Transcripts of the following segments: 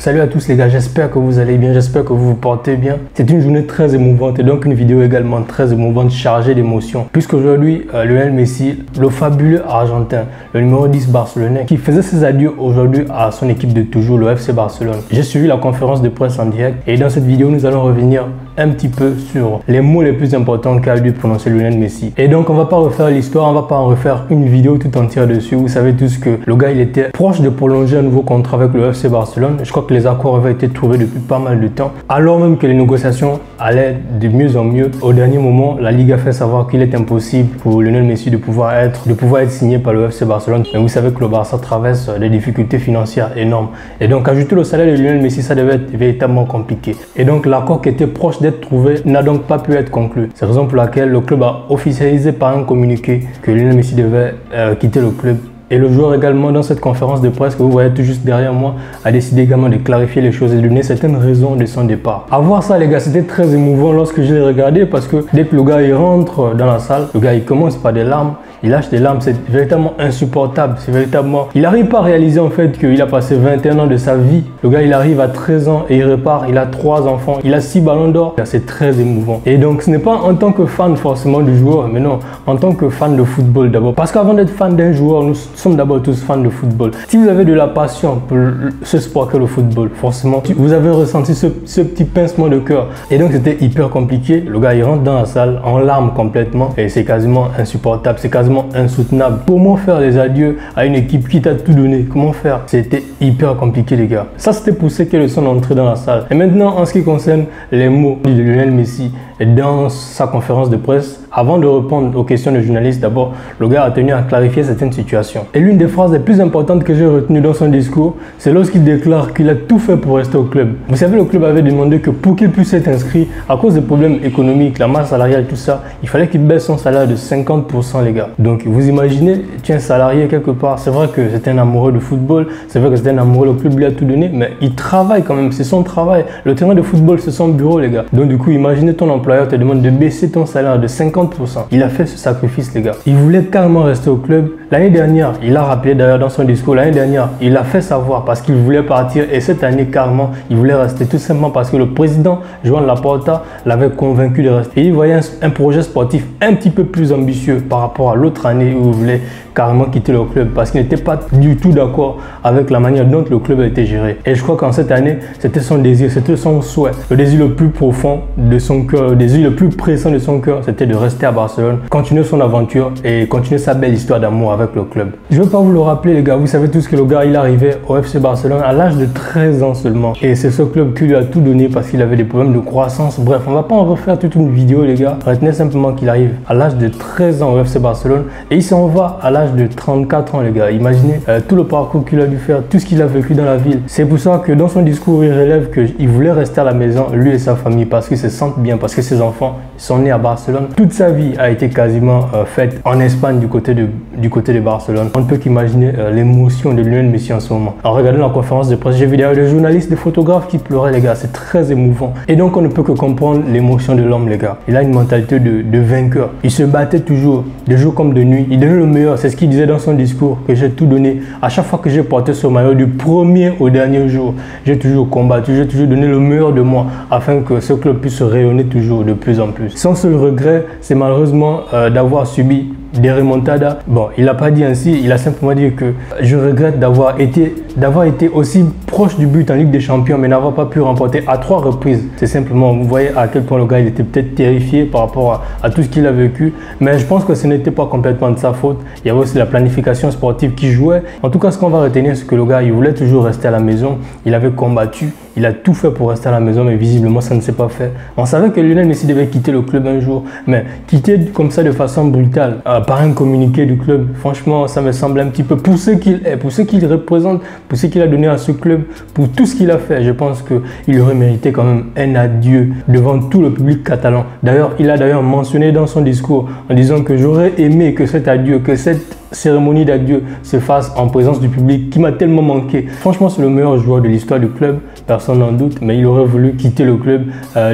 Salut à tous les gars, j'espère que vous allez bien, j'espère que vous vous portez bien. C'est une journée très émouvante et donc une vidéo également très émouvante, chargée d'émotions. Puisqu'aujourd'hui, Lionel Messi, le fabuleux Argentin, le numéro 10 barcelonais, qui faisait ses adieux aujourd'hui à son équipe de toujours, le FC Barcelone. J'ai suivi la conférence de presse en direct et dans cette vidéo, nous allons revenir un petit peu sur les mots les plus importants qu'a dû prononcer Lionel Messi. Et donc, on va pas refaire l'histoire, on va pas en refaire une vidéo tout entière dessus. Vous savez tous que le gars, il était proche de prolonger un nouveau contrat avec le FC Barcelone. Je crois que les accords avaient été trouvés depuis pas mal de temps. Alors même que les négociations allaient de mieux en mieux, au dernier moment, la Ligue a fait savoir qu'il est impossible pour Lionel Messi de pouvoir être signé par le FC Barcelone. Mais vous savez que le Barça traverse des difficultés financières énormes. Et donc, ajouter le salaire de Lionel Messi, ça devait être véritablement compliqué. Et donc, l'accord qui était proche d'être trouvé n'a donc pas pu être conclu. C'est la raison pour laquelle le club a officialisé par un communiqué que Lionel Messi devait quitter le club. Et le joueur également, dans cette conférence de presse que vous voyez tout juste derrière moi, a décidé également de clarifier les choses et de donner certaines raisons de son départ. À voir ça les gars, c'était très émouvant lorsque je l'ai regardé parce que dès que le gars il rentre dans la salle, le gars il commence par des larmes. Il lâche des larmes, c'est véritablement insupportable, c'est véritablement... Il n'arrive pas à réaliser en fait qu'il a passé 21 ans de sa vie. Le gars, il arrive à 13 ans et il repart, il a 3 enfants, il a 6 ballons d'or. C'est très émouvant. Et donc, ce n'est pas en tant que fan forcément du joueur, mais non, en tant que fan de football d'abord. Parce qu'avant d'être fan d'un joueur, nous sommes d'abord tous fans de football. Si vous avez de la passion pour ce sport que le football, forcément, vous avez ressenti ce petit pincement de cœur. Et donc, c'était hyper compliqué. Le gars, il rentre dans la salle en larmes complètement et c'est quasiment insupportable, c'est quasiment insoutenable. Comment faire les adieux à une équipe qui t'a tout donné? Comment faire? C'était hyper compliqué les gars. Ça c'était pour ceux qui sont entrés dans la salle. Et maintenant en ce qui concerne les mots de Lionel Messi dans sa conférence de presse, avant de répondre aux questions des journalistes, d'abord le gars a tenu à clarifier certaines situations. Et l'une des phrases les plus importantes que j'ai retenues dans son discours, c'est lorsqu'il déclare qu'il a tout fait pour rester au club. Vous savez, le club avait demandé que pour qu'il puisse être inscrit, à cause des problèmes économiques, la masse salariale, tout ça, il fallait qu'il baisse son salaire de 50% les gars. Donc vous imaginez, tu es un salarié quelque part, c'est vrai que c'est un amoureux de football, c'est vrai que c'est un amoureux, le club lui a tout donné, mais il travaille quand même, c'est son travail. Le terrain de football, c'est son bureau les gars. Donc du coup, imaginez ton employeur te demande de baisser ton salaire de 50%. Il a fait ce sacrifice les gars. Il voulait carrément rester au club. L'année dernière, il a rappelé d'ailleurs dans son discours, l'année dernière, il a fait savoir parce qu'il voulait partir et cette année carrément, il voulait rester tout simplement parce que le président Joan Laporta l'avait convaincu de rester. Et il voyait un projet sportif un petit peu plus ambitieux par rapport à l'autre année où il voulait carrément quitter le club parce qu'il n'était pas du tout d'accord avec la manière dont le club a été géré. Et je crois qu'en cette année, c'était son désir, c'était son souhait. Le désir le plus profond de son cœur, le désir le plus pressant de son cœur, c'était de rester à Barcelone, continuer son aventure et continuer sa belle histoire d'amour avec le club. Je ne veux pas vous le rappeler les gars, vous savez tous que le gars, il arrivait au FC Barcelone à l'âge de 13 ans seulement. Et c'est ce club qui lui a tout donné parce qu'il avait des problèmes de croissance. Bref, on ne va pas en refaire toute une vidéo les gars. Retenez simplement qu'il arrive à l'âge de 13 ans au FC Barcelone et il s'en va à l'âge de 34 ans les gars. Imaginez tout le parcours qu'il a dû faire, tout ce qu'il a vécu dans la ville. C'est pour ça que dans son discours, il relève qu'il voulait rester à la maison, lui et sa famille, parce qu'il se sentent bien, parce que ses enfants sont nés à Barcelone. Toute sa vie a été quasiment faite en Espagne du côté de Barcelone. On ne peut qu'imaginer l'émotion de Lionel Messi en ce moment. En regardant la conférence de presse, j'ai vu d'ailleurs des journalistes, des photographes qui pleuraient les gars. C'est très émouvant. Et donc on ne peut que comprendre l'émotion de l'homme les gars. Il a une mentalité de vainqueur. Il se battait toujours, de jour comme de nuit. Il donnait le meilleur. C'est ce qu'il disait dans son discours, que j'ai tout donné. À chaque fois que j'ai porté ce maillot du premier au dernier jour, j'ai toujours combattu, j'ai toujours donné le meilleur de moi afin que ce club puisse rayonner toujours de plus en plus. Son seul regret, c'est malheureusement d'avoir subi des remontadas. Bon, il n'a pas dit ainsi, il a simplement dit que je regrette d'avoir été aussi proche du but en Ligue des Champions mais n'avoir pas pu remporter à 3 reprises. C'est simplement, vous voyez à quel point le gars il était peut-être terrifié par rapport à tout ce qu'il a vécu, mais je pense que ce n'était pas complètement de sa faute. Il y avait aussi la planification sportive qui jouait. En tout cas, ce qu'on va retenir, c'est que le gars il voulait toujours rester à la maison, il avait combattu, il a tout fait pour rester à la maison, mais visiblement ça ne s'est pas fait. On savait que Lionel Messi devait quitter le club un jour, mais quitter comme ça de façon brutale, par un communiqué du club, franchement ça me semble un petit peu, pour ce qu'il est, pour ce qu'il représente, pour ce qu'il a donné à ce club, pour tout ce qu'il a fait, je pense qu'il aurait mérité quand même un adieu devant tout le public catalan. D'ailleurs, il a d'ailleurs mentionné dans son discours en disant que j'aurais aimé que cet adieu, que cette cérémonie d'adieu se fasse en présence du public qui m'a tellement manqué. Franchement, c'est le meilleur joueur de l'histoire du club, personne n'en doute, mais il aurait voulu quitter le club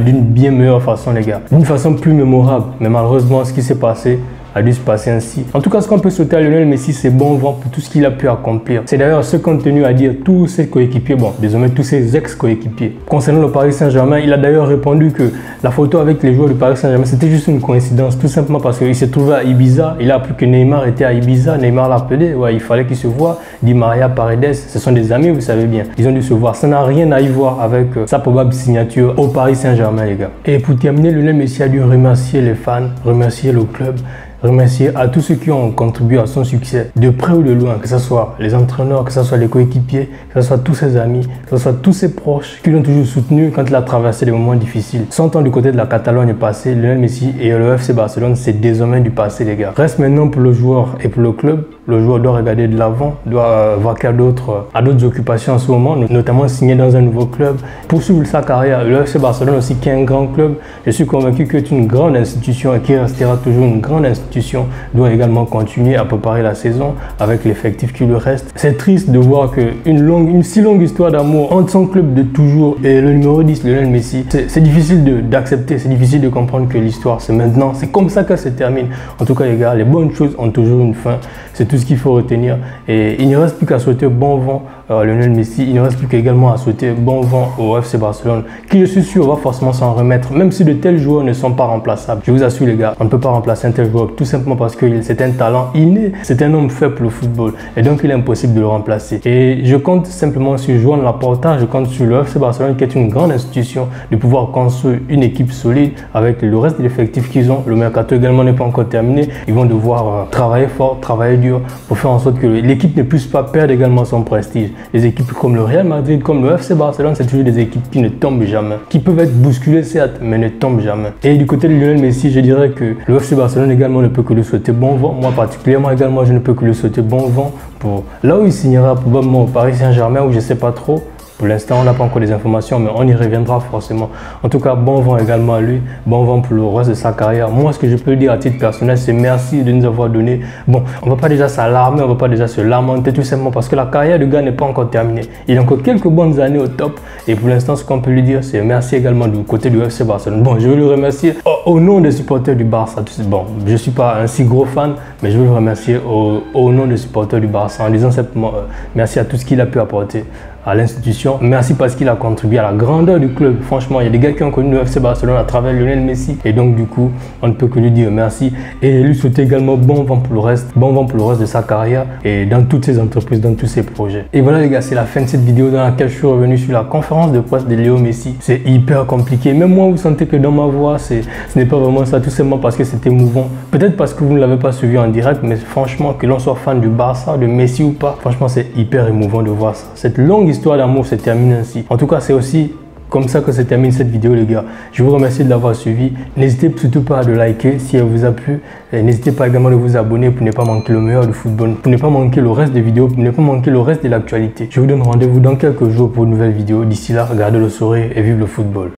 d'une bien meilleure façon les gars, d'une façon plus mémorable. Mais malheureusement, ce qui s'est passé a dû se passer ainsi. En tout cas, ce qu'on peut souhaiter à Lionel Messi, c'est bon vent pour tout ce qu'il a pu accomplir. C'est d'ailleurs ce qu'ont tenu à dire tous ses coéquipiers, bon, désormais tous ses ex-coéquipiers. Concernant le Paris Saint-Germain, il a d'ailleurs répondu que la photo avec les joueurs du Paris Saint-Germain, c'était juste une coïncidence, tout simplement parce qu'il s'est trouvé à Ibiza. Il a appris que Neymar était à Ibiza. Neymar l'a appelé, ouais, il fallait qu'il se voie. Di Maria, Paredes, ce sont des amis, vous savez bien. Ils ont dû se voir. Ça n'a rien à y voir avec sa probable signature au Paris Saint-Germain, les gars. Et pour terminer, Lionel Messi a dû remercier les fans, remercier le club, remercier à tous ceux qui ont contribué à son succès, de près ou de loin, que ce soit les entraîneurs, que ce soit les coéquipiers, que ce soit tous ses amis, que ce soit tous ses proches qui l'ont toujours soutenu quand il a traversé des moments difficiles. 100 ans du côté de la Catalogne passé, Lionel Messi et le FC Barcelone, c'est désormais du passé, les gars. Reste maintenant pour le joueur et pour le club. Le joueur doit regarder de l'avant, doit vaquer à d'autres occupations en ce moment, notamment signer dans un nouveau club, poursuivre sa carrière. Le FC Barcelone aussi, qui est un grand club, je suis convaincu que c'est une grande institution et qui restera toujours une grande institution, doit également continuer à préparer la saison avec l'effectif qui lui reste. C'est triste de voir une si longue histoire d'amour entre son club de toujours et le numéro 10, Lionel Messi. C'est difficile d'accepter, c'est difficile de comprendre que l'histoire c'est maintenant, c'est comme ça qu'elle se termine. En tout cas les gars, les bonnes choses ont toujours une fin, c'est tout ce qu'il faut retenir. Et il ne reste plus qu'à souhaiter bon vent à Lionel Messi, il ne reste plus qu'également à souhaiter bon vent au FC Barcelone, qui je suis sûr va forcément s'en remettre, même si de tels joueurs ne sont pas remplaçables. Je vous assure les gars, on ne peut pas remplacer un tel joueur tout simplement parce que c'est un talent inné, c'est un homme fait pour le football et donc il est impossible de le remplacer. Et je compte simplement sur Joan Laporta, je compte sur le FC Barcelone qui est une grande institution, de pouvoir construire une équipe solide avec le reste de l'effectif qu'ils ont. Le mercato également n'est pas encore terminé, ils vont devoir travailler fort, travailler dur pour faire en sorte que l'équipe ne puisse pas perdre également son prestige. Les équipes comme le Real Madrid, comme le FC Barcelone, c'est toujours des équipes qui ne tombent jamais, qui peuvent être bousculées certes, mais ne tombent jamais. Et du côté de Lionel Messi, je dirais que le FC Barcelone également ne peut que lui souhaiter bon vent. Moi particulièrement également, je ne peux que lui souhaiter bon vent pour là où il signera probablement au Paris Saint-Germain, où je ne sais pas trop. Pour l'instant, on n'a pas encore des informations, mais on y reviendra forcément. En tout cas, bon vent également à lui, bon vent pour le reste de sa carrière. Moi, ce que je peux dire à titre personnel, c'est merci de nous avoir donné. Bon, on ne va pas déjà s'alarmer, on ne va pas déjà se lamenter, tout simplement parce que la carrière du gars n'est pas encore terminée. Il a encore quelques bonnes années au top. Et pour l'instant, ce qu'on peut lui dire, c'est merci également du côté du FC Barcelone. Bon, je veux le remercier au nom des supporters du Barça. Bon, je ne suis pas un si gros fan, mais je veux le remercier au nom des supporters du Barça en disant simplement merci à tout ce qu'il a pu apporter à l'institution. Merci parce qu'il a contribué à la grandeur du club. Franchement, il y a des gars qui ont connu le FC Barcelone à travers Lionel Messi. Et donc, du coup, on ne peut que lui dire merci. Et lui souhaiter également bon vent pour le reste. Bon vent pour le reste de sa carrière et dans toutes ses entreprises, dans tous ses projets. Et voilà les gars, c'est la fin de cette vidéo dans laquelle je suis revenu sur la conférence de presse de Léo Messi. C'est hyper compliqué. Même moi, vous sentez que dans ma voix, ce n'est pas vraiment ça. Tout simplement parce que c'est émouvant. Peut-être parce que vous ne l'avez pas suivi en direct, mais franchement, que l'on soit fan du Barça, de Messi ou pas, franchement, c'est hyper émouvant de voir ça. Cette longue histoire d'amour se termine ainsi. En tout cas, c'est aussi comme ça que se termine cette vidéo les gars. Je vous remercie de l'avoir suivi. N'hésitez surtout pas à le liker si elle vous a plu. N'hésitez pas également de vous abonner pour ne pas manquer le meilleur du football, pour ne pas manquer le reste des vidéos, pour ne pas manquer le reste de l'actualité. Je vous donne rendez-vous dans quelques jours pour une nouvelle vidéo. D'ici là, gardez le sourire et vive le football.